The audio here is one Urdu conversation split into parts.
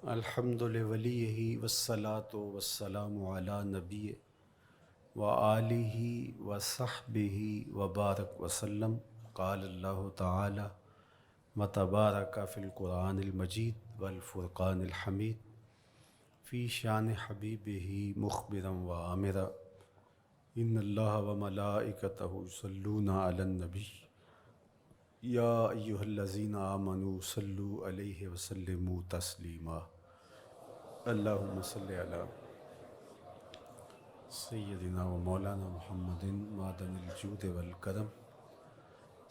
الحمد لولیہ والصلاة والسلام علی نبی وآلہ وصحبہ وبارک وسلم۔ قال اللہ تعالی وتبارک فی القرآن المجید والفرقان الحمید فی شان حبیبہ مخبرا وآمرا ان اللہ وملائکتہ یصلون علی النبی یا ایہا الذین آمنوا صلوا علیہ وسلموا تسلیما۔ اللہم صلی علی سیدنا و مولانا محمد معدن الجود والکرم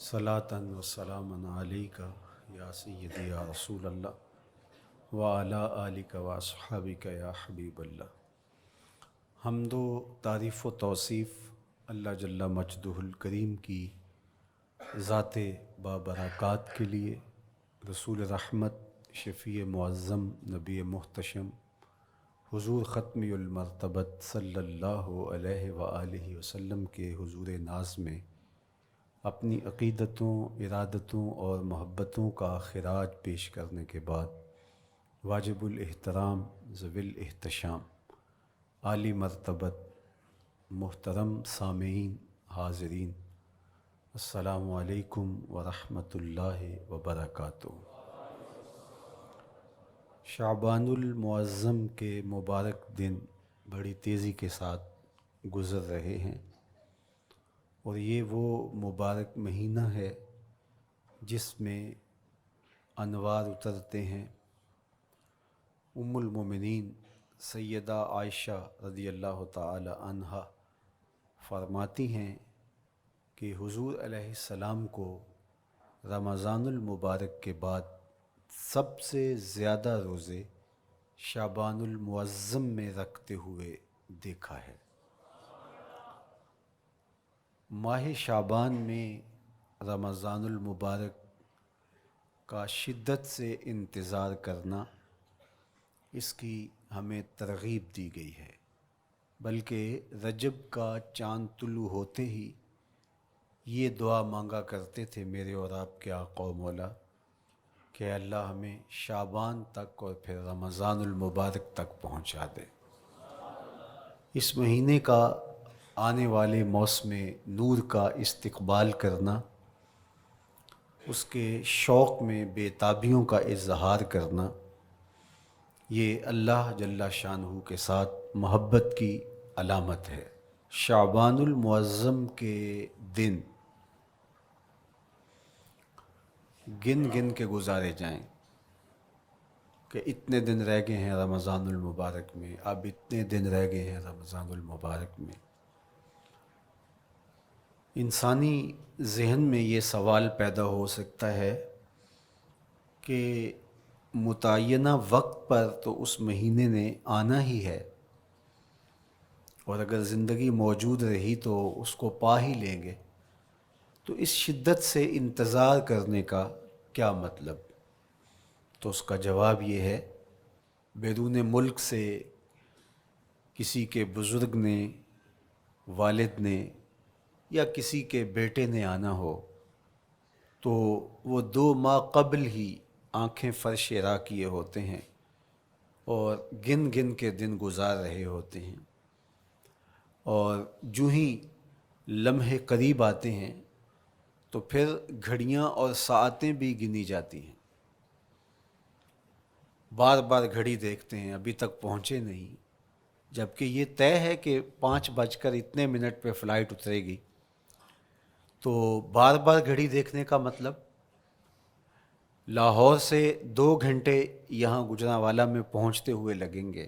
صلاۃ و سلاما علیک یا سیدی یا رسول اللہ وعلی آلک و اصحابک یا حبیب اللہ۔ حمد و تعریف و توصیف اللہ جل مجدہ الکریم کی ذات بابرکات کے لیے، رسول رحمت، شفیع معظم، نبی محتشم، حضور ختمی المرتبت صلی اللہ علیہ وآلہ وسلم کے حضور ناز میں اپنی عقیدتوں، ارادتوں اور محبتوں کا خراج پیش کرنے کے بعد واجب الاحترام، ذوی الاحتشام، عالی مرتبت، محترم سامعین، حاضرین، السلام علیکم ورحمۃ اللہ وبرکاتہ۔ شعبان المعظم کے مبارک دن بڑی تیزی کے ساتھ گزر رہے ہیں، اور یہ وہ مبارک مہینہ ہے جس میں انوار اترتے ہیں۔ ام المومنین سیدہ عائشہ رضی اللہ تعالی عنہا فرماتی ہیں کہ حضور علیہ السلام کو رمضان المبارک کے بعد سب سے زیادہ روزے شعبان المعظم میں رکھتے ہوئے دیکھا ہے۔ ماہ شعبان میں رمضان المبارک کا شدت سے انتظار کرنا، اس کی ہمیں ترغیب دی گئی ہے، بلکہ رجب کا چاند طلوع ہوتے ہی یہ دعا مانگا کرتے تھے میرے اور آپ کے آقا و مولا کہ اللہ ہمیں شعبان تک اور پھر رمضان المبارک تک پہنچا دے۔ اس مہینے کا آنے والے موسم نور کا استقبال کرنا، اس کے شوق میں بے تابیوں کا اظہار کرنا، یہ اللہ جل شانہ کے ساتھ محبت کی علامت ہے۔ شعبان المعظم کے دن گن گن کے گزارے جائیں کہ اتنے دن رہ گئے ہیں رمضان المبارک میں، اب اتنے دن رہ گئے ہیں رمضان المبارک میں۔ انسانی ذہن میں یہ سوال پیدا ہو سکتا ہے کہ متعینہ وقت پر تو اس مہینے نے آنا ہی ہے، اور اگر زندگی موجود رہی تو اس کو پا ہی لیں گے، تو اس شدت سے انتظار کرنے کا کیا مطلب؟ تو اس کا جواب یہ ہے، بیرون ملک سے کسی کے بزرگ نے، والد نے یا کسی کے بیٹے نے آنا ہو تو وہ 2 ماہ قبل ہی آنکھیں فرش راہ کیے ہوتے ہیں اور گن گن کے دن گزار رہے ہوتے ہیں، اور جو ہی لمحے قریب آتے ہیں تو پھر گھڑیاں اور ساعتیں بھی گنی جاتی ہیں۔ بار بار گھڑی دیکھتے ہیں، ابھی تک پہنچے نہیں، جبکہ یہ طے ہے کہ 5:02 پہ فلائٹ اترے گی۔ تو بار بار گھڑی دیکھنے کا مطلب لاہور سے 2 گھنٹے یہاں گوجرانوالہ میں پہنچتے ہوئے لگیں گے،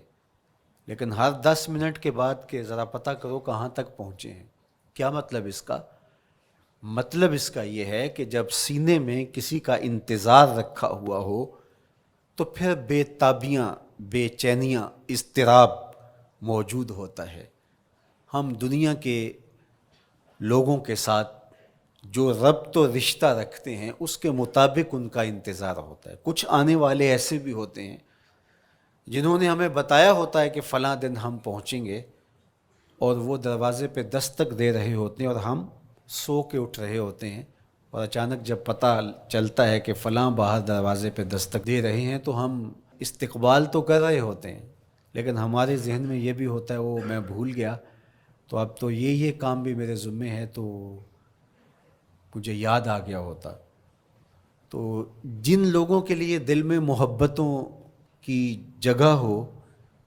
لیکن ہر 10 منٹ کے بعد کہ ذرا پتہ کرو کہاں تک پہنچے ہیں۔ کیا مطلب اس کا؟ مطلب اس کا یہ ہے کہ جب سینے میں کسی کا انتظار رکھا ہوا ہو تو پھر بے تابیاں، بے چینیاں، اضطراب موجود ہوتا ہے۔ ہم دنیا کے لوگوں کے ساتھ جو ربط و رشتہ رکھتے ہیں اس کے مطابق ان کا انتظار ہوتا ہے۔ کچھ آنے والے ایسے بھی ہوتے ہیں جنہوں نے ہمیں بتایا ہوتا ہے کہ فلاں دن ہم پہنچیں گے، اور وہ دروازے پہ دستک دے رہے ہوتے ہیں اور ہم سو کے اٹھ رہے ہوتے ہیں، اور اچانک جب پتہ چلتا ہے کہ فلاں باہر دروازے پہ دستک دے رہے ہیں تو ہم استقبال تو کر رہے ہوتے ہیں، لیکن ہمارے ذہن میں یہ بھی ہوتا ہے وہ میں بھول گیا، تو اب تو یہ کام بھی میرے ذمے ہے، تو مجھے یاد آ گیا ہوتا۔ تو جن لوگوں کے لیے دل میں محبتوں کی جگہ ہو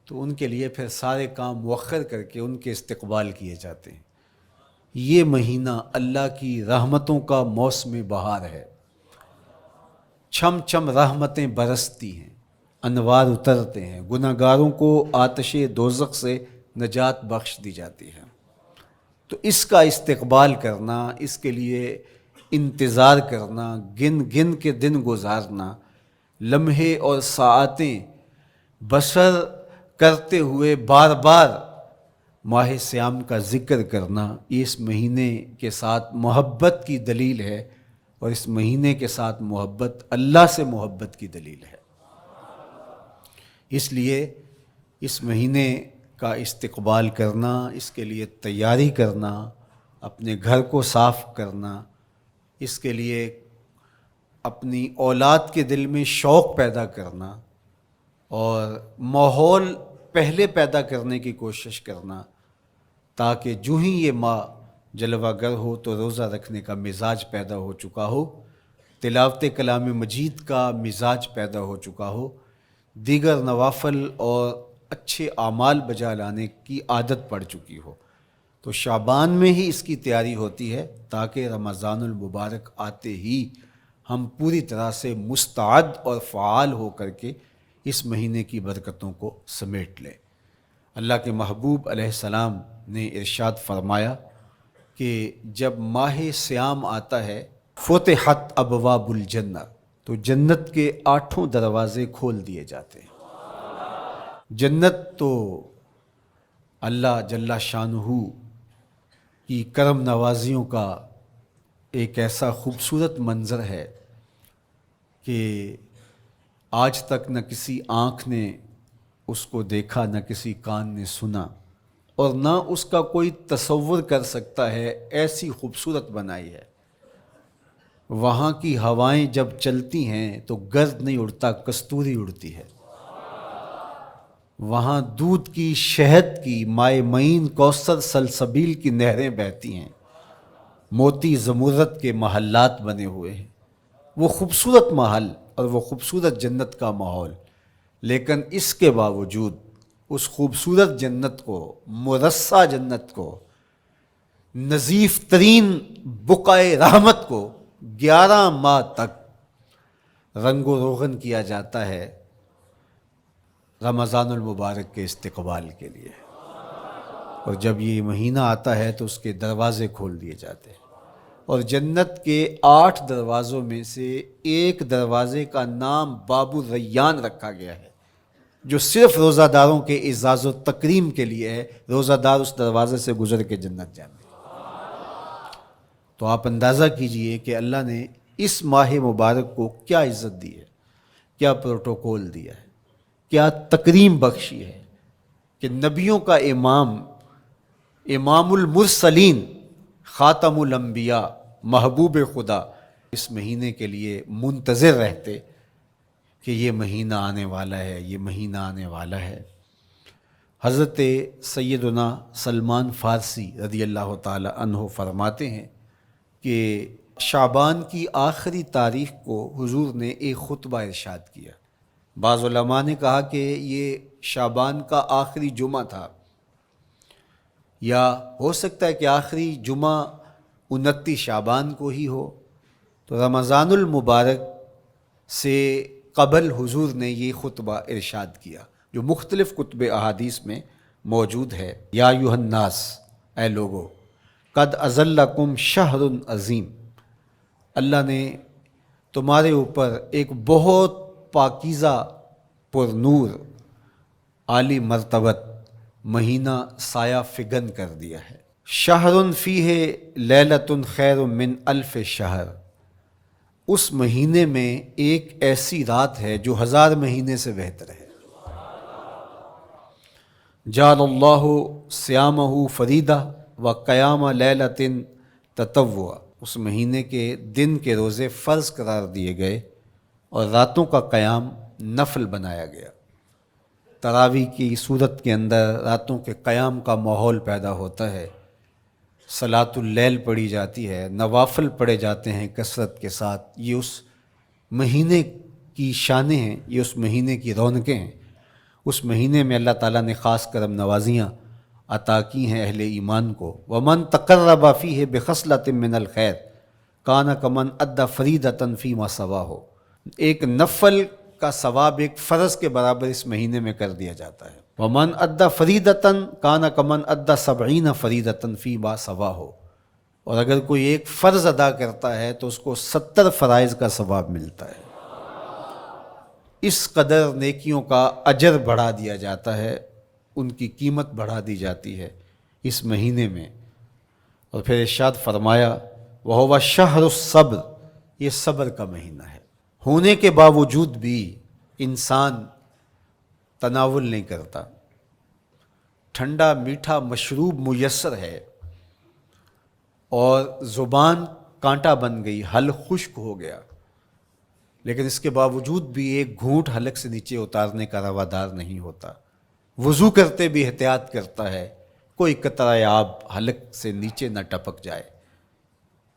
تو ان کے لیے پھر سارے کام مؤخر کر کے ان کے استقبال کیے جاتے ہیں۔ یہ مہینہ اللہ کی رحمتوں کا موسم بہار ہے، چھم چھم رحمتیں برستی ہیں، انوار اترتے ہیں، گناہ گاروں کو آتش دوزخ سے نجات بخش دی جاتی ہے۔ تو اس کا استقبال کرنا، اس کے لیے انتظار کرنا، گن گن کے دن گزارنا، لمحے اور ساعتیں بسر کرتے ہوئے بار بار ماہ صیام کا ذکر کرنا، یہ اس مہینے کے ساتھ محبت کی دلیل ہے، اور اس مہینے کے ساتھ محبت اللہ سے محبت کی دلیل ہے۔ اس لیے اس مہینے کا استقبال کرنا، اس کے لیے تیاری کرنا، اپنے گھر کو صاف کرنا، اس کے لیے اپنی اولاد کے دل میں شوق پیدا کرنا اور ماحول پہلے پیدا کرنے کی کوشش کرنا، تاکہ جو ہی یہ ماہ جلوہ گر ہو تو روزہ رکھنے کا مزاج پیدا ہو چکا ہو، تلاوت کلام مجید کا مزاج پیدا ہو چکا ہو، دیگر نوافل اور اچھے اعمال بجا لانے کی عادت پڑ چکی ہو۔ تو شعبان میں ہی اس کی تیاری ہوتی ہے، تاکہ رمضان المبارک آتے ہی ہم پوری طرح سے مستعد اور فعال ہو کر کے اس مہینے کی برکتوں کو سمیٹ لیں۔ اللہ کے محبوب علیہ السلام نے ارشاد فرمایا کہ جب ماہ صیام آتا ہے فتحت ابواب الجنہ، تو جنت کے 8 دروازے کھول دیے جاتے ہیں۔ جنت تو اللہ جل شانہ کی کرم نوازیوں کا ایک ایسا خوبصورت منظر ہے کہ آج تک نہ کسی آنکھ نے اس کو دیکھا، نہ کسی کان نے سنا، اور نہ اس کا کوئی تصور کر سکتا ہے، ایسی خوبصورت بنائی ہے۔ وہاں کی ہوائیں جب چلتی ہیں تو گرد نہیں اڑتا، کستوری اڑتی ہے۔ وہاں دودھ کی، شہد کی، مائے معین کوثر سلسبیل کی نہریں بہتی ہیں، موتی زمرد کے محلات بنے ہوئے ہیں۔ وہ خوبصورت محل اور وہ خوبصورت جنت کا ماحول، لیکن اس کے باوجود اس خوبصورت جنت کو، مرصع جنت کو، نظیف ترین بقعۂ رحمت کو 11 ماہ تک رنگ و روغن کیا جاتا ہے رمضان المبارک کے استقبال کے لیے، اور جب یہ مہینہ آتا ہے تو اس کے دروازے کھول دیے جاتے ہیں، اور جنت کے 8 دروازوں میں سے ایک دروازے کا نام باب الریان رکھا گیا ہے، جو صرف روزہ داروں کے اعزاز و تکریم کے لیے ہے۔ روزہ دار اس دروازے سے گزر کے جنت جانے۔ تو آپ اندازہ کیجئے کہ اللہ نے اس ماہ مبارک کو کیا عزت دی ہے، کیا پروٹوکول دیا ہے، کیا تکریم بخشی ہے، کہ نبیوں کا امام، امام المرسلین، خاتم الانبیاء، محبوب خدا اس مہینے کے لیے منتظر رہتے کہ یہ مہینہ آنے والا ہے، یہ مہینہ آنے والا ہے۔ حضرت سیدنا سلمان فارسی رضی اللہ تعالی عنہ فرماتے ہیں کہ شعبان کی آخری تاریخ کو حضور نے ایک خطبہ ارشاد کیا۔ بعض علماء نے کہا کہ یہ شعبان کا آخری جمعہ تھا، یا ہو سکتا ہے کہ آخری جمعہ 29 شعبان کو ہی ہو۔ تو رمضان المبارک سے قبل حضور نے یہ خطبہ ارشاد کیا، جو مختلف کتب احادیث میں موجود ہے۔ یا ایھا الناس، اے لوگو، قد اظلکم شہر عظیم، اللہ نے تمہارے اوپر ایک بہت پاکیزہ، پر نور، عالی مرتبت مہینہ سایہ فگن کر دیا ہے۔ شہر فیہ لیلۃ خیر من الف شہر، اس مہینے میں ایک ایسی رات ہے جو 1000 مہینے سے بہتر ہے۔ جعل اللہ صیامہ فریدہ و قیام لیلۃ تطوع، اس مہینے کے دن کے روزے فرض قرار دیے گئے اور راتوں کا قیام نفل بنایا گیا۔ تراویح کی صورت کے اندر راتوں کے قیام کا ماحول پیدا ہوتا ہے، صلاۃ اللیل پڑھی جاتی ہے، نوافل پڑھے جاتے ہیں کثرت کے ساتھ۔ یہ اس مہینے کی شانیں ہیں، یہ اس مہینے کی رونقیں ہیں۔ اس مہینے میں اللہ تعالیٰ نے خاص کرم نوازیاں عطا کی ہیں اہل ایمان کو۔ وَمَن تَقَرَّبَ فِيهِ بِخَصْلَةٍ مِّنَ الْخَيْرِ كَانَ كَمَنْ أَدَّى فَرِيضَةً فِيمَا سَوَاهُ۔ ایک نفل کا ثواب ایک فرض کے برابر اس مہینے میں کر دیا جاتا ہے۔ وَمَنْ أَدَّى فَرِيضَةً كَانَ كَمَنْ أَدَّى 70 فَرِيضَةً فِيمَا سَوَاهُ۔ اور اگر کوئی ایک فرض ادا کرتا ہے تو اس کو 70 فرائض کا ثواب ملتا ہے۔ اس قدر نیکیوں کا اجر بڑھا دیا جاتا ہے، ان کی قیمت بڑھا دی جاتی ہے اس مہینے میں۔ اور پھر ارشاد فرمایا وَهُوَ شَهْرُ الصَّبْرِ، یہ صبر کا مہینہ ہے۔ ہونے کے باوجود بھی انسان تناول نہیں کرتا۔ ٹھنڈا میٹھا مشروب میسر ہے اور زبان کانٹا بن گئی، حلق خشک ہو گیا، لیکن اس کے باوجود بھی ایک گھونٹ حلق سے نیچے اتارنے کا روادار نہیں ہوتا۔ وضو کرتے بھی احتیاط کرتا ہے کوئی قطرہ آب حلق سے نیچے نہ ٹپک جائے۔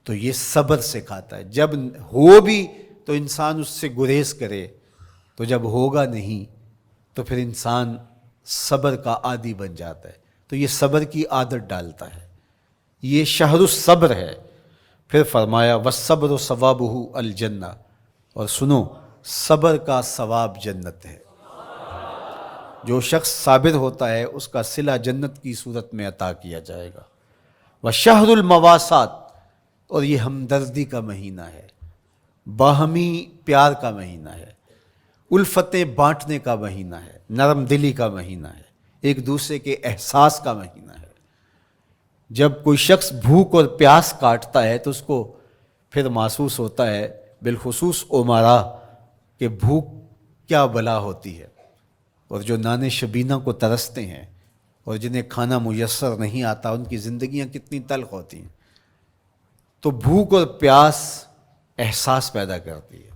تو یہ صبر سے کھاتا ہے۔ جب ہو بھی تو انسان اس سے گریز کرے، تو جب ہوگا نہیں تو پھر انسان صبر کا عادی بن جاتا ہے، تو یہ صبر کی عادت ڈالتا ہے۔ یہ شہر الصبر ہے۔ پھر فرمایا والصبر ثوابہ الجنہ، اور سنو صبر کا ثواب جنت ہے۔ جو شخص صابر ہوتا ہے اس کا صلہ جنت کی صورت میں عطا کیا جائے گا۔ وشہر المواسات، اور یہ ہمدردی کا مہینہ ہے، باہمی پیار کا مہینہ ہے، الفتیں بانٹنے کا مہینہ ہے، نرم دلی کا مہینہ ہے، ایک دوسرے کے احساس کا مہینہ ہے۔ جب کوئی شخص بھوک اور پیاس کاٹتا ہے تو اس کو پھر محسوس ہوتا ہے، بالخصوص امراء، کہ بھوک کیا بلا ہوتی ہے، اور جو نان شبینہ کو ترستے ہیں اور جنہیں کھانا میسر نہیں آتا ان کی زندگیاں کتنی تلخ ہوتی ہیں۔ تو بھوک اور پیاس احساس پیدا کرتی ہے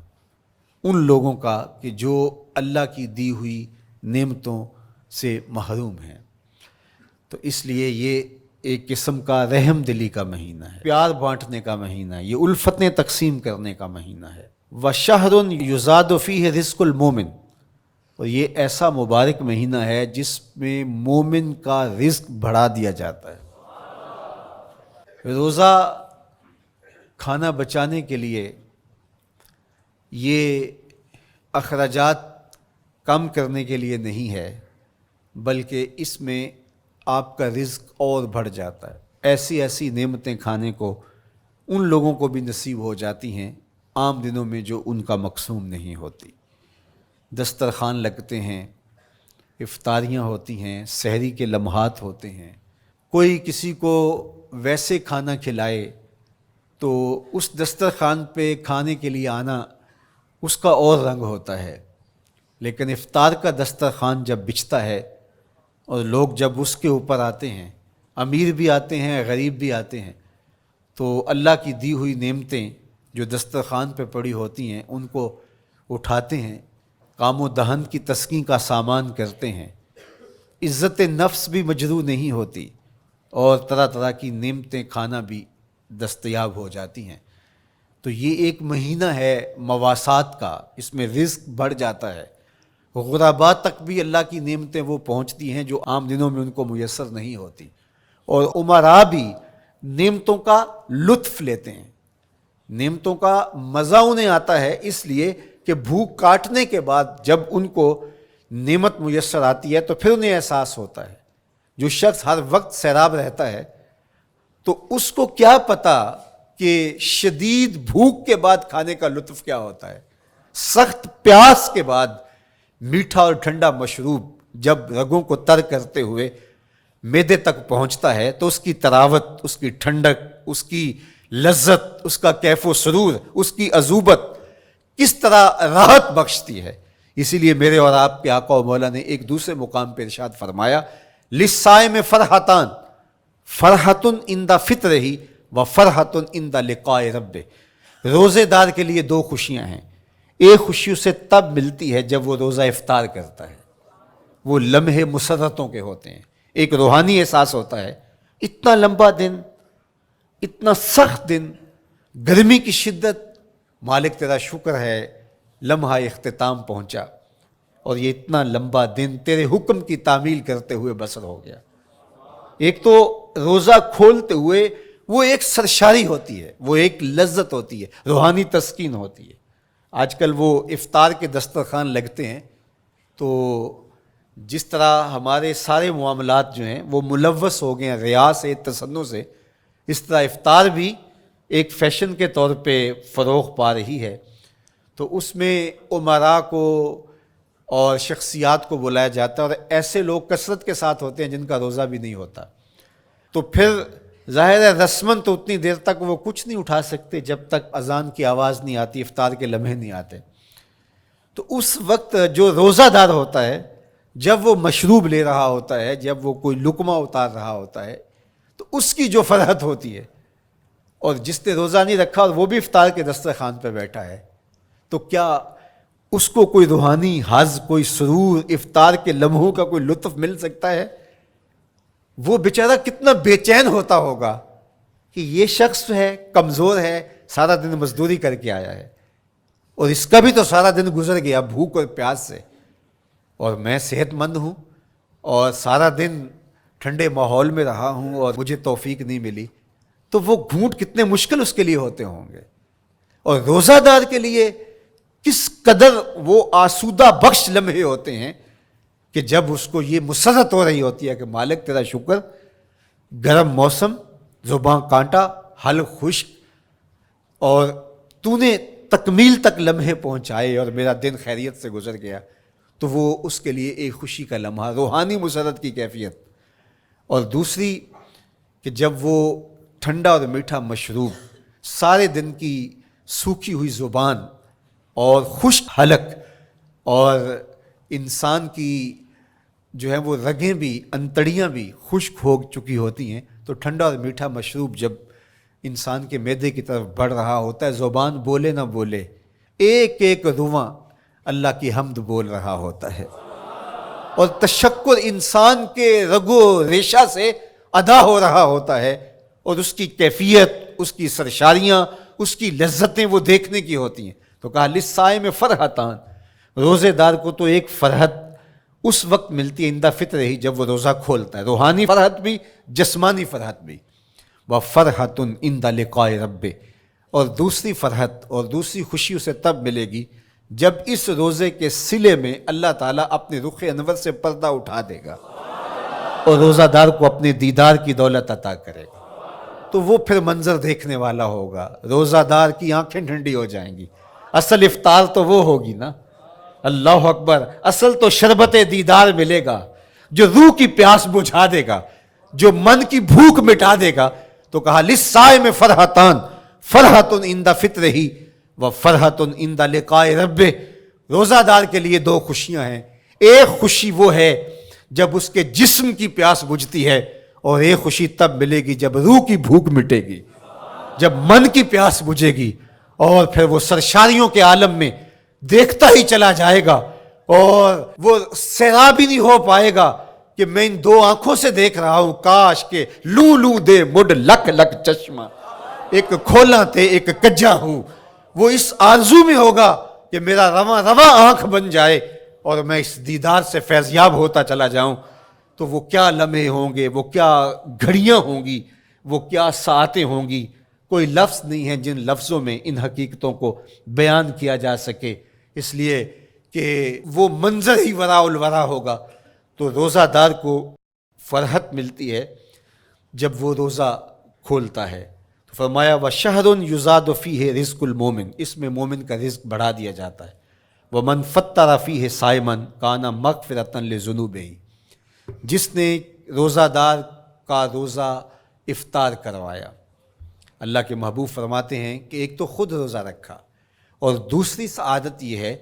ان لوگوں کا کہ جو اللہ کی دی ہوئی نعمتوں سے محروم ہیں۔ تو اس لیے یہ ایک قسم کا رحم دلی کا مہینہ ہے، پیار بانٹنے کا مہینہ ہے، یہ الفتیں تقسیم کرنے کا مہینہ ہے۔ وَشَهْرٌ يُزَادُ فِيهِ رِزْقُ الْمُؤْمِنِ، اور یہ ایسا مبارک مہینہ ہے جس میں مومن کا رزق بڑھا دیا جاتا ہے۔ روزہ کھانا بچانے کے لیے یہ اخراجات کم کرنے کے لیے نہیں ہے، بلکہ اس میں آپ کا رزق اور بڑھ جاتا ہے۔ ایسی ایسی نعمتیں کھانے کو ان لوگوں کو بھی نصیب ہو جاتی ہیں عام دنوں میں جو ان کا مقسوم نہیں ہوتی۔ دسترخوان لگتے ہیں، افطاریاں ہوتی ہیں، سحری کے لمحات ہوتے ہیں، کوئی کسی کو ویسے کھانا کھلائے تو اس دسترخوان پہ کھانے کے لیے آنا اس کا اور رنگ ہوتا ہے، لیکن افطار کا دسترخوان جب بچھتا ہے اور لوگ جب اس کے اوپر آتے ہیں، امیر بھی آتے ہیں، غریب بھی آتے ہیں، تو اللہ کی دی ہوئی نعمتیں جو دسترخوان پہ پڑی ہوتی ہیں ان کو اٹھاتے ہیں، کام و دہن کی تسکین کا سامان کرتے ہیں، عزت نفس بھی مجروح نہیں ہوتی اور طرح طرح کی نعمتیں کھانا بھی دستیاب ہو جاتی ہیں۔ تو یہ ایک مہینہ ہے مواسات کا، اس میں رزق بڑھ جاتا ہے، غرباء تک بھی اللہ کی نعمتیں وہ پہنچتی ہیں جو عام دنوں میں ان کو میسر نہیں ہوتی، اور امراء بھی نعمتوں کا لطف لیتے ہیں، نعمتوں کا مزہ انہیں آتا ہے، اس لیے کہ بھوک کاٹنے کے بعد جب ان کو نعمت میسر آتی ہے تو پھر انہیں احساس ہوتا ہے۔ جو شخص ہر وقت سیراب رہتا ہے تو اس کو کیا پتہ کہ شدید بھوک کے بعد کھانے کا لطف کیا ہوتا ہے، سخت پیاس کے بعد میٹھا اور ٹھنڈا مشروب جب رگوں کو تر کرتے ہوئے معدے تک پہنچتا ہے تو اس کی تراوت، اس کی ٹھنڈک، اس کی لذت، اس کا کیف و سرور، اس کی عذوبت کس طرح راحت بخشتی ہے۔ اسی لیے میرے اور آپ کے آقا و مولا نے ایک دوسرے مقام پہ ارشاد فرمایا للصائم فرحتان، فرحۃ عند فطرہ و فرحۃ عند لقاء ربہ، روزے دار کے لیے دو خوشیاں ہیں، ایک خوشی اسے تب ملتی ہے جب وہ روزہ افطار کرتا ہے، وہ لمحے مسرتوں کے ہوتے ہیں، ایک روحانی احساس ہوتا ہے، اتنا لمبا دن، اتنا سخت دن، گرمی کی شدت، مالک تیرا شکر ہے لمحہ اختتام پہنچا، اور یہ اتنا لمبا دن تیرے حکم کی تعمیل کرتے ہوئے بسر ہو گیا۔ ایک تو روزہ کھولتے ہوئے وہ ایک سرشاری ہوتی ہے، وہ ایک لذت ہوتی ہے، روحانی تسکین ہوتی ہے۔ آج کل وہ افطار کے دسترخوان لگتے ہیں تو جس طرح ہمارے سارے معاملات جو ہیں وہ ملوث ہو گئے ہیں ریا سے، تصنع سے، اس طرح افطار بھی ایک فیشن کے طور پہ فروغ پا رہی ہے۔ تو اس میں امراء کو اور شخصیات کو بلایا جاتا ہے، اور ایسے لوگ کثرت کے ساتھ ہوتے ہیں جن کا روزہ بھی نہیں ہوتا، تو پھر ظاہر ہے رسماً تو اتنی دیر تک وہ کچھ نہیں اٹھا سکتے جب تک اذان کی آواز نہیں آتی، افطار کے لمحے نہیں آتے۔ تو اس وقت جو روزہ دار ہوتا ہے، جب وہ مشروب لے رہا ہوتا ہے، جب وہ کوئی لقمہ اتار رہا ہوتا ہے، تو اس کی جو فرحت ہوتی ہے، اور جس نے روزہ نہیں رکھا اور وہ بھی افطار کے دسترخوان پہ بیٹھا ہے، تو کیا اس کو کوئی روحانی حظ، کوئی سرور، افطار کے لمحوں کا کوئی لطف مل سکتا ہے؟ وہ بیچارہ کتنا بے چین ہوتا ہوگا کہ یہ شخص ہے، کمزور ہے، سارا دن مزدوری کر کے آیا ہے، اور اس کا بھی تو سارا دن گزر گیا بھوک اور پیاس سے، اور میں صحت مند ہوں اور سارا دن ٹھنڈے ماحول میں رہا ہوں اور مجھے توفیق نہیں ملی، تو وہ گھونٹ کتنے مشکل اس کے لیے ہوتے ہوں گے۔ اور روزہ دار کے لیے کس قدر وہ آسودہ بخش لمحے ہوتے ہیں کہ جب اس کو یہ مسرت ہو رہی ہوتی ہے کہ مالک تیرا شکر، گرم موسم، زباں کانٹا، حلق خشک، اور تو نے تکمیل تک لمحے پہنچائے اور میرا دن خیریت سے گزر گیا، تو وہ اس کے لیے ایک خوشی کا لمحہ، روحانی مسرت کی کیفیت۔ اور دوسری کہ جب وہ ٹھنڈا اور میٹھا مشروب، سارے دن کی سوکھی ہوئی زبان اور خشک حلق، اور انسان کی جو ہے وہ رگیں بھی، انتڑیاں بھی خشک ہو چکی ہوتی ہیں، تو ٹھنڈا اور میٹھا مشروب جب انسان کے معدے کی طرف بڑھ رہا ہوتا ہے، زبان بولے نہ بولے، ایک ایک رواں اللہ کی حمد بول رہا ہوتا ہے، اور تشکر انسان کے رگ و ریشہ سے ادا ہو رہا ہوتا ہے، اور اس کی کیفیت، اس کی سرشاریاں، اس کی لذتیں وہ دیکھنے کی ہوتی ہیں۔ تو کہا للصائم فرحتان، روزے دار کو تو ایک فرحت اس وقت ملتی ہے عند فطر ہی، جب وہ روزہ کھولتا ہے، روحانی فرحت بھی، جسمانی فرحت بھی۔ وفرحۃ عند لقاء رب، اور دوسری فرحت اور دوسری خوشی اسے تب ملے گی جب اس روزے کے صلے میں اللہ تعالیٰ اپنے رخ انور سے پردہ اٹھا دے گا اور روزہ دار کو اپنے دیدار کی دولت عطا کرے گا، تو وہ پھر منظر دیکھنے والا ہوگا، روزہ دار کی آنکھیں ٹھنڈی ہو جائیں گی۔ اصل افطار تو وہ ہوگی نا، اللہ اکبر، اصل تو شربت دیدار ملے گا جو روح کی پیاس بجھا دے گا، جو من کی بھوک مٹا دے گا۔ تو کہا للصائم فرحتان، فرحۃ عند فطرہ وفرحۃ عند لقاء رب، روزہ دار کے لیے دو خوشیاں ہیں، ایک خوشی وہ ہے جب اس کے جسم کی پیاس بجھتی ہے، اور ایک خوشی تب ملے گی جب روح کی بھوک مٹے گی، جب من کی پیاس بجھے گی، اور پھر وہ سرشاریوں کے عالم میں دیکھتا ہی چلا جائے گا، اور وہ سیراب ہی نہیں ہو پائے گا کہ میں ان دو آنکھوں سے دیکھ رہا ہوں، کاش کہ لو لو دے مڈ لک لک چشمہ، ایک کھولا تے ایک کجا ہوں۔ وہ اس آرزو میں ہوگا کہ میرا رواں رواں آنکھ بن جائے اور میں اس دیدار سے فیضیاب ہوتا چلا جاؤں۔ تو وہ کیا لمحے ہوں گے، وہ کیا گھڑیاں ہوں گی، وہ کیا ساعتیں ہوں گی، کوئی لفظ نہیں ہے جن لفظوں میں ان حقیقتوں کو بیان کیا جا سکے، اس لیے کہ وہ منظر ہی وراء الورا ہوگا۔ تو روزہ دار کو فرحت ملتی ہے جب وہ روزہ کھولتا ہے، تو فرمایا وَشَهْرٌ يُزَادُ فِيهِ رِزْقُ الْمُؤْمِنِ، اس میں مومن کا رزق بڑھا دیا جاتا ہے۔ وَمَنْ فَطَّرَ فِيهِ صَائِمًا كَانَ مَغْفِرَةً لِذُنُوبِهِ، جس نے روزہ دار کا روزہ افطار کروایا، اللہ کے محبوب فرماتے ہیں کہ ایک تو خود روزہ رکھا، اور دوسری سعادت یہ ہے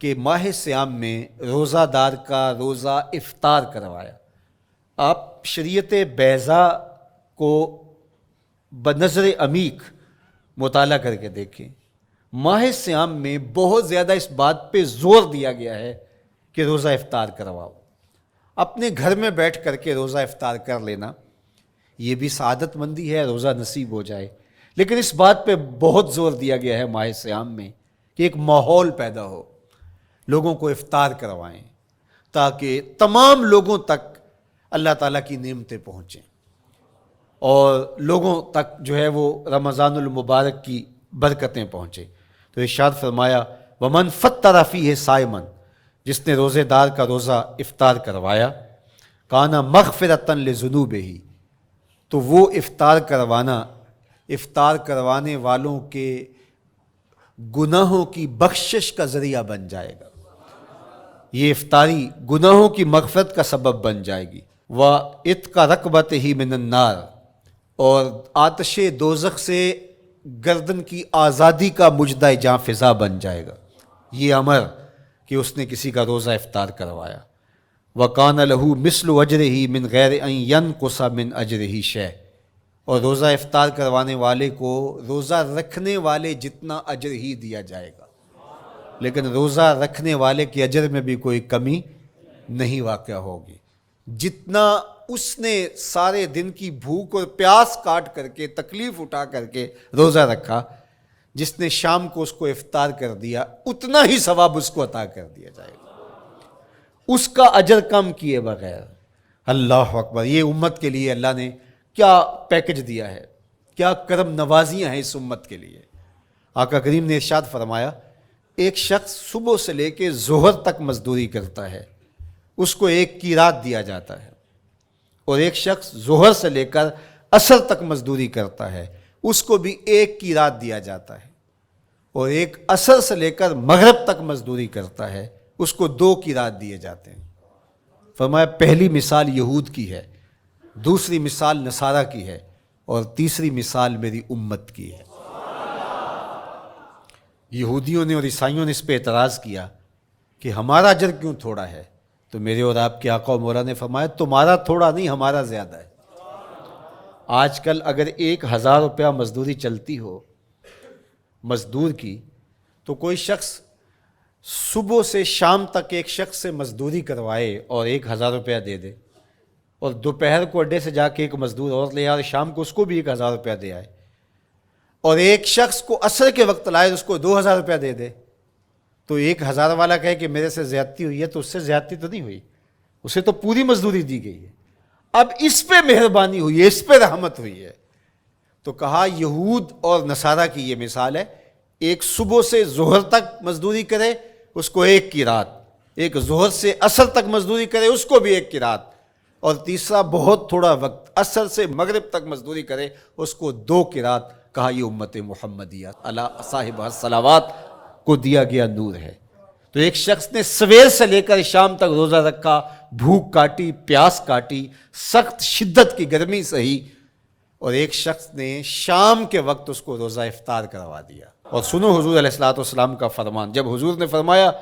کہ ماہ سیام میں روزہ دار کا روزہ افطار کروایا۔ آپ شریعت بیضاء کو بنظر عمیق مطالعہ کر کے دیکھیں، ماہ سیام میں بہت زیادہ اس بات پہ زور دیا گیا ہے کہ روزہ افطار کرواؤ. اپنے گھر میں بیٹھ کر کے روزہ افطار کر لینا یہ بھی سعادت مندی ہے، روزہ نصیب ہو جائے. لیکن اس بات پہ بہت زور دیا گیا ہے ماہ سیام میں کہ ایک ماحول پیدا ہو، لوگوں کو افطار کروائیں تاکہ تمام لوگوں تک اللہ تعالیٰ کی نعمتیں پہنچیں اور لوگوں تک جو ہے وہ رمضان المبارک کی برکتیں پہنچیں. تو ارشاد فرمایا ومن فطر فیہ صائما، جس نے روزے دار کا روزہ افطار کروایا، کانا مغفرۃ لذنوبہ، تو وہ افطار کروانے والوں کے گناہوں کی بخشش کا ذریعہ بن جائے گا. یہ افطاری گناہوں کی مغفرت کا سبب بن جائے گی. وَعِتْقَ رَقْبَتِهِ مِنَ النَّارِ، اور آتش دوزخ سے گردن کی آزادی کا مجدہ جاں فضا بن جائے گا یہ امر کہ اس نے کسی کا روزہ افطار کروایا. وَقَانَ لَهُ مِثْلُ أَجْرِهِ مِنْ غَيْرِ أَنْ يَنْقُصَ مِنْ أَجْرِهِ شَيْءٌ، اور روزہ افطار کروانے والے کو روزہ رکھنے والے جتنا اجر ہی دیا جائے گا، لیکن روزہ رکھنے والے کے اجر میں بھی کوئی کمی نہیں واقع ہوگی. جتنا اس نے سارے دن کی بھوک اور پیاس کاٹ کر کے تکلیف اٹھا کر کے روزہ رکھا، جس نے شام کو اس کو افطار کر دیا اتنا ہی ثواب اس کو عطا کر دیا جائے گا، اس کا اجر کم کیے بغیر. اللہ اکبر! یہ امت کے لیے اللہ نے کیا پیکج دیا ہے، کیا کرم نوازیاں ہیں اس امت کے لیے. آقا کریم نے ارشاد فرمایا ایک شخص صبح سے لے کے ظہر تک مزدوری کرتا ہے، اس کو ایک قیراط دیا جاتا ہے، اور ایک شخص ظہر سے لے کر عصر تک مزدوری کرتا ہے، اس کو بھی ایک قیراط دیا جاتا ہے، اور ایک عصر سے لے کر مغرب تک مزدوری کرتا ہے، اس کو 2 قیراط دیے جاتے ہیں. فرمایا پہلی مثال یہود کی ہے، دوسری مثال نصارہ کی ہے، اور تیسری مثال میری امت کی ہے. یہودیوں نے اور عیسائیوں نے اس پہ اعتراض کیا کہ ہمارا اجر کیوں تھوڑا ہے، تو میرے اور آپ کے آقا و مولا نے فرمایا تمہارا تھوڑا نہیں، ہمارا زیادہ ہے. آج کل اگر 1000 روپیہ مزدوری چلتی ہو مزدور کی، تو کوئی شخص صبح سے شام تک ایک شخص سے مزدوری کروائے اور 1000 روپیہ دے دے، اور دوپہر کو اڈے سے جا کے ایک مزدور اور لے آئے اور شام کو اس کو بھی 1000 روپیہ دے آئے، اور ایک شخص کو عصر کے وقت لائے اس کو 2000 روپیہ دے دے، تو 1000 والا کہے کہ میرے سے زیادتی ہوئی ہے، تو اس سے زیادتی تو نہیں ہوئی، اسے تو پوری مزدوری دی گئی ہے. اب اس پہ مہربانی ہوئی ہے، اس پہ رحمت ہوئی ہے. تو کہا یہود اور نصارہ کی یہ مثال ہے، ایک صبح سے ظہر تک مزدوری کرے اس کو 1 قیراط، ایک ظہر سے عصر تک مزدوری کرے اس کو بھی 1 قیراط، اور تیسرا بہت تھوڑا وقت عصر سے مغرب تک مزدوری کرے اس کو 2 قیراط. کہا یہ امت محمدیہ علی صاحب الصلوات کو دیا گیا نور ہے. تو ایک شخص نے سویر سے لے کر شام تک روزہ رکھا، بھوک کاٹی، پیاس کاٹی، سخت شدت کی گرمی سہی، اور ایک شخص نے شام کے وقت اس کو روزہ افطار کروا دیا. اور سنو حضور علیہ الصلوۃ والسلام کا فرمان، جب حضور نے فرمایا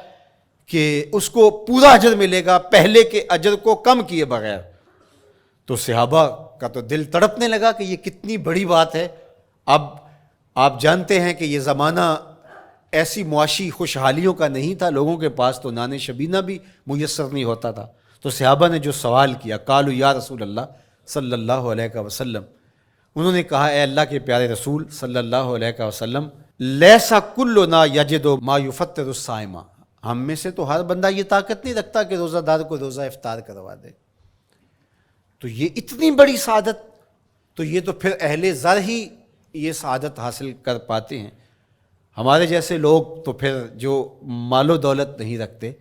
کہ اس کو پورا اجر ملے گا پہلے کے اجر کو کم کیے بغیر، تو صحابہ کا تو دل تڑپنے لگا کہ یہ کتنی بڑی بات ہے. اب آپ جانتے ہیں کہ یہ زمانہ ایسی معاشی خوشحالیوں کا نہیں تھا، لوگوں کے پاس تو نان شبینہ بھی میسر نہیں ہوتا تھا. تو صحابہ نے جو سوال کیا، قالوا یا رسول اللہ صلی اللہ علیہ وسلم، انہوں نے کہا اے اللہ کے پیارے رسول صلی اللہ علیہ وسلم، لیسا کلنا یجد ما یفطر الصائم، ہم میں سے تو ہر بندہ یہ طاقت نہیں رکھتا کہ روزہ دار کو روزہ افطار کروا دے. تو یہ اتنی بڑی سعادت، تو یہ تو پھر اہل زر ہی یہ سعادت حاصل کر پاتے ہیں. ہمارے جیسے لوگ تو پھر جو مال و دولت نہیں رکھتے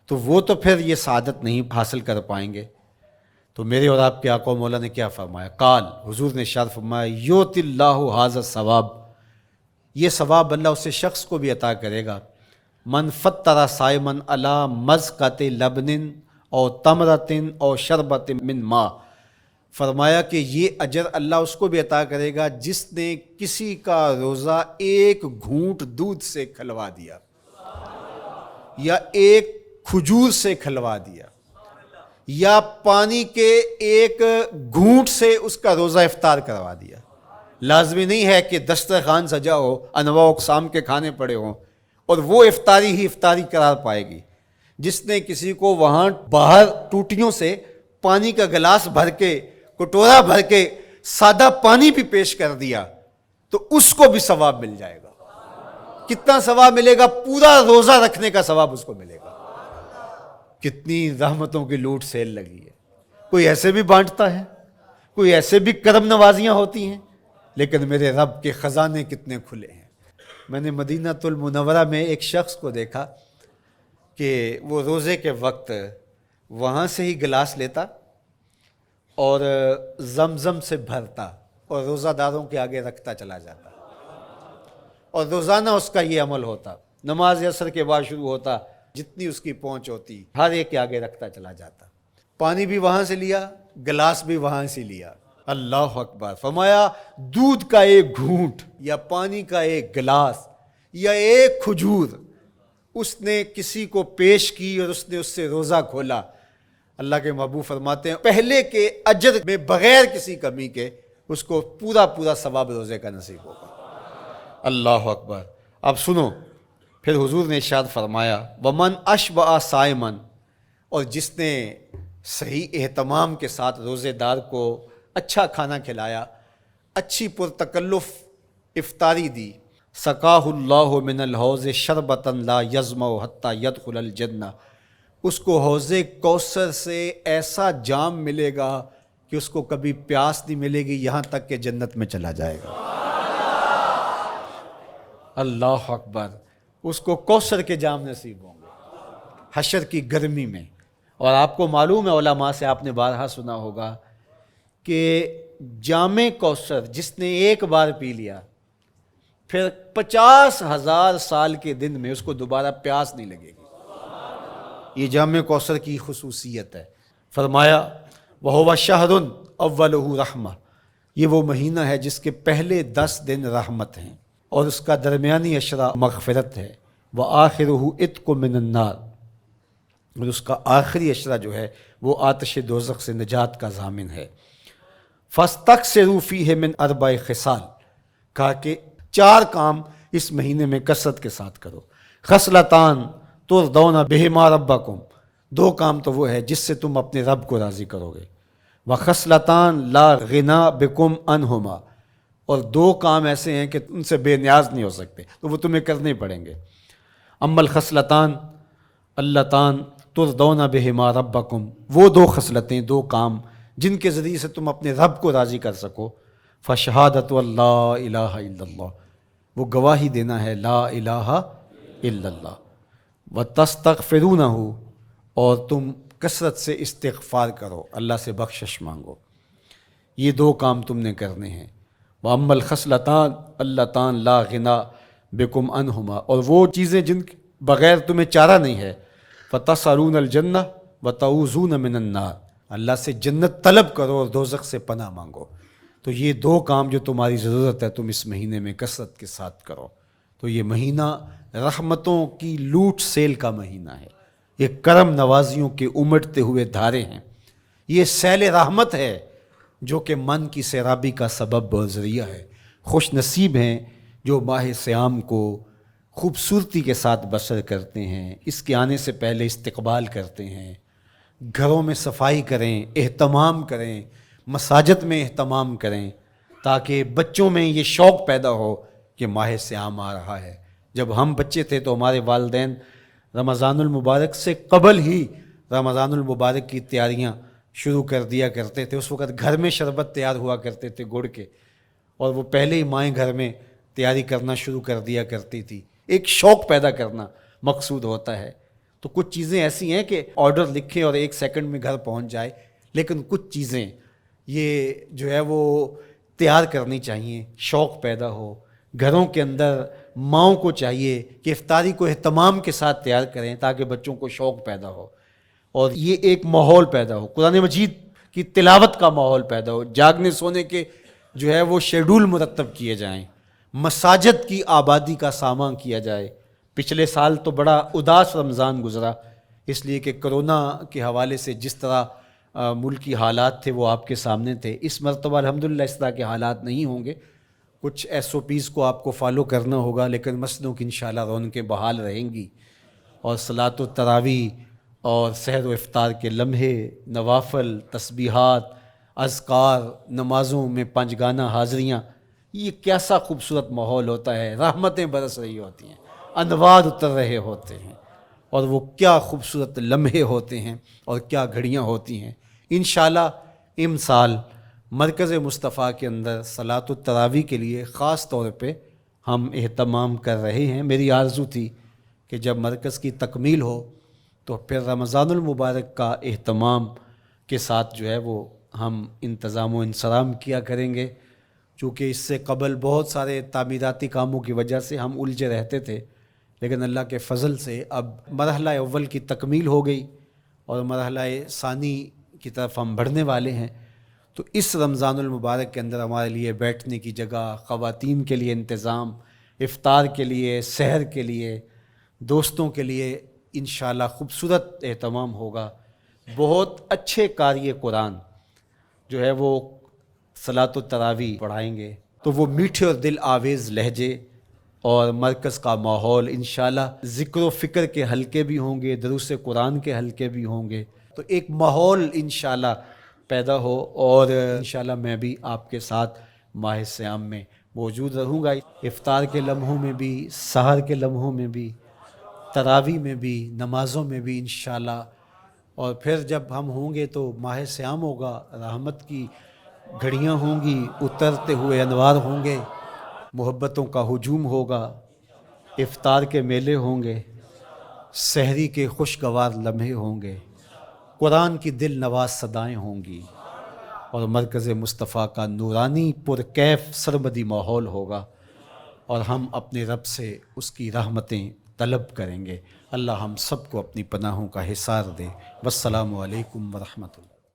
تو وہ تو پھر یہ سعادت نہیں حاصل کر پائیں گے. تو میرے اور آپ کے آقا و مولا نے کیا فرمایا؟ قال، حضور نے ارشاد فرمایا یؤتی اللہ ھذا الثواب، یہ ثواب اللہ اس شخص کو بھی عطا کرے گا، من فطر صائما علی مزقۃ لبن او تمرۃ او شربۃ من ماء، فرمایا کہ یہ اجر اللہ اس کو بھی عطا کرے گا جس نے کسی کا روزہ 1 گھونٹ دودھ سے کھلوا دیا، یا 1 کھجور سے کھلوا دیا، یا پانی کے 1 گھونٹ سے اس کا روزہ افطار کروا دیا. لازمی نہیں ہے کہ دسترخوان سجا ہو، انواع و اقسام کے کھانے پڑے ہوں اور وہ افطاری ہی افطاری قرار پائے گی۔ جس نے کسی کو وہاں باہر ٹوٹیوں سے پانی کا گلاس بھر کے، کٹورا بھر کے سادہ پانی بھی پیش کر دیا تو اس کو بھی ثواب مل جائے گا۔ کتنا ثواب ملے گا؟ پورا روزہ رکھنے کا ثواب اس کو ملے گا۔ کتنی رحمتوں کی لوٹ سیل لگی ہے۔ کوئی ایسے بھی بانٹتا ہے، کوئی ایسے بھی کرم نوازیاں ہوتی ہیں، لیکن میرے رب کے خزانے کتنے کھلے ہیں۔ میں نے مدینہ المنورہ میں ایک شخص کو دیکھا کہ وہ روزے کے وقت وہاں سے ہی گلاس لیتا اور زمزم سے بھرتا اور روزہ داروں کے آگے رکھتا چلا جاتا، اور روزانہ اس کا یہ عمل ہوتا۔ نماز عصر کے بعد شروع ہوتا، جتنی اس کی پہنچ ہوتی ہر ایک کے آگے رکھتا چلا جاتا۔ پانی بھی وہاں سے لیا، گلاس بھی وہاں سے لیا۔ اللہ اکبر! فرمایا دودھ کا ایک گھونٹ یا پانی کا ایک گلاس یا ایک کھجور اس نے کسی کو پیش کی اور اس نے اس سے روزہ کھولا، اللہ کے محبوب فرماتے ہیں پہلے کے اجر میں بغیر کسی کمی کے اس کو پورا ثواب روزے کا نصیب ہوگا۔ اللہ اکبر! اب سنو، پھر حضور نے ارشاد فرمایا ومن اشبع صائما، اور جس نے صحیح اہتمام کے ساتھ روزے دار کو اچھا کھانا کھلایا، اچھی پرتکلف افطاری دی، سقاہ اللہ من الحوض شربتا لا یظمأ حتی یدخل الجنہ، اس کو حوض کوثر سے ایسا جام ملے گا کہ اس کو کبھی پیاس نہیں ملے گی یہاں تک کہ جنت میں چلا جائے گا۔ اللہ اکبر! اس کو کوثر کے جام نصیب ہوں گے حشر کی گرمی میں۔ اور آپ کو معلوم ہے، علماء سے آپ نے بارہا سنا ہوگا کہ جام کوثر جس نے ایک بار پی لیا پھر 50,000 سال کے دن میں اس کو دوبارہ پیاس نہیں لگے گی۔ یہ جام کوثر کی خصوصیت ہے۔ فرمایا وَهُوَ شَهْرٌ أَوَّلُهُ رَحْمَةٌ، یہ وہ مہینہ ہے جس کے پہلے 10 دن رحمت ہیں اور اس کا درمیانی عشرہ مغفرت ہے، وَآخِرُهُ عِتْقٌ مِّنَ النَّارِ، اور اس کا آخری عشرہ جو ہے وہ آتش دوزخ سے نجات کا ضامن ہے۔ فَاسْتَكْثِرُوا فِيهِ مِنْ 4 خصال، کہا کہ 4 کام اس مہینے میں کثرت کے ساتھ کرو۔ خصلتان ترضون بہما ربکم، 2 کام تو وہ ہے جس سے تم اپنے رب کو راضی کرو گے۔ وخصلتان لا غنا بکم عنہما، اور 2 کام ایسے ہیں کہ ان سے بے نیاز نہیں ہو سکتے تو وہ تمہیں کرنے پڑیں گے۔ اما الخصلتان اللتان ترضون بہما ربکم، وہ 2 خصلتیں، 2 کام جن کے ذریعے سے تم اپنے رب کو راضی کر سکو۔ فشہادت اللہ الہ الا اللہ، وہ گواہی دینا ہے لا الہ الا اللہ، وتستغفرونہ، اور تم کثرت سے استغفار کرو، اللہ سے بخشش مانگو۔ یہ 2 کام تم نے کرنے ہیں۔ وَأَمَّا الْخَصْلَتَانِ اللَّتَانِ لَا غِنَىٰ بِكُمْ عَنْهُمَا، اور وہ چیزیں جن بغیر تمہیں چارہ نہیں ہے۔ فَتَسْأَلُونَ الْجَنَّةَ وَتَعُوذُونَ مِنَ النَّارِ، اللہ سے جنت طلب کرو اور دوزخ سے پناہ مانگو۔ تو یہ 2 کام جو تمہاری ضرورت ہے تم اس مہینے میں کثرت کے ساتھ کرو۔ تو یہ مہینہ رحمتوں کی لوٹ سیل کا مہینہ ہے، یہ کرم نوازیوں کے امٹتے ہوئے دھارے ہیں، یہ سیل رحمت ہے جو کہ من کی سیرابی کا سبب اور ذریعہ ہے۔ خوش نصیب ہیں جو ماہ صیام کو خوبصورتی کے ساتھ بسر کرتے ہیں، اس کے آنے سے پہلے استقبال کرتے ہیں، گھروں میں صفائی کریں، اہتمام کریں، مساجد میں اہتمام کریں، تاکہ بچوں میں یہ شوق پیدا ہو کہ ماہ صیام آ رہا ہے۔ جب ہم بچے تھے تو ہمارے والدین رمضان المبارک سے قبل ہی رمضان المبارک کی تیاریاں شروع کر دیا کرتے تھے۔ اس وقت گھر میں شربت تیار ہوا کرتے تھے گڑ کے، اور وہ پہلے ہی مائیں گھر میں تیاری کرنا شروع کر دیا کرتی تھی۔ ایک شوق پیدا کرنا مقصود ہوتا ہے۔ تو کچھ چیزیں ایسی ہیں کہ آرڈر لکھیں اور 1 سیکنڈ میں گھر پہنچ جائے، لیکن کچھ چیزیں یہ جو ہے وہ تیار کرنی چاہیے، شوق پیدا ہو۔ گھروں کے اندر ماؤں کو چاہیے کہ افطاری کو اہتمام کے ساتھ تیار کریں تاکہ بچوں کو شوق پیدا ہو، اور یہ ایک ماحول پیدا ہو، قرآن مجید کی تلاوت کا ماحول پیدا ہو، جاگنے سونے کے جو ہے وہ شیڈول مرتب کیے جائیں، مساجد کی آبادی کا سامان کیا جائے۔ پچھلے سال تو بڑا اداس رمضان گزرا، اس لیے کہ کرونا کے حوالے سے جس طرح ملکی حالات تھے وہ آپ کے سامنے تھے۔ اس مرتبہ الحمدللہ اس طرح کے حالات نہیں ہوں گے، کچھ SOPs کو آپ کو فالو کرنا ہوگا، لیکن مسجدوں کی انشاءاللہ رونقیں بحال رہیں گی، اور صلاۃ التراویح اور سحر و افطار کے لمحے، نوافل، تسبیحات، اذکار، نمازوں میں 5 گانہ حاضریاں، یہ کیسا خوبصورت ماحول ہوتا ہے، رحمتیں برس رہی ہوتی ہیں، انوار اتر رہے ہوتے ہیں، اور وہ کیا خوبصورت لمحے ہوتے ہیں اور کیا گھڑیاں ہوتی ہیں۔ انشاءاللہ امسال مرکز مصطفیٰ کے اندر صلاۃ التراویح کے لیے خاص طور پہ ہم اہتمام کر رہے ہیں۔ میری آرزو تھی کہ جب مرکز کی تکمیل ہو تو پھر رمضان المبارک کا اہتمام کے ساتھ جو ہے وہ ہم انتظام و انصرام کیا کریں گے، چونکہ اس سے قبل بہت سارے تعمیراتی کاموں کی وجہ سے ہم الجھے رہتے تھے، لیکن اللہ کے فضل سے اب مرحلہ اول کی تکمیل ہو گئی اور مرحلہ ثانی کی طرف ہم بڑھنے والے ہیں۔ تو اس رمضان المبارک کے اندر ہمارے لیے بیٹھنے کی جگہ، خواتین کے لیے انتظام، افطار کے لیے، سحر کے لیے، دوستوں کے لیے انشاءاللہ خوبصورت اہتمام ہوگا۔ بہت اچھے قاری قرآن جو ہے وہ صلاۃ التراویح پڑھائیں گے، تو وہ میٹھے اور دل آویز لہجے اور مرکز کا ماحول، انشاءاللہ ذکر و فکر کے حلقے بھی ہوں گے، دروس قرآن کے حلقے بھی ہوں گے، تو ایک ماحول انشاءاللہ پیدا ہو، اور انشاءاللہ میں بھی آپ کے ساتھ ماہ صیام میں موجود رہوں گا، افطار کے لمحوں میں بھی، سحر کے لمحوں میں بھی، تراویح میں بھی، نمازوں میں بھی انشاءاللہ۔ اور پھر جب ہم ہوں گے تو ماہ صیام ہوگا، رحمت کی گھڑیاں ہوں گی، اترتے ہوئے انوار ہوں گے، محبتوں کا ہجوم ہوگا، افطار کے میلے ہوں گے، سحری کے خوشگوار لمحے ہوں گے، قرآن کی دل نواز صدائیں ہوں گی، اور مرکز مصطفیٰ کا نورانی پرکیف سرمدی ماحول ہوگا، اور ہم اپنے رب سے اس کی رحمتیں طلب کریں گے۔ اللہ ہم سب کو اپنی پناہوں کا حصار دے۔ والسلام علیکم ورحمۃ اللہ۔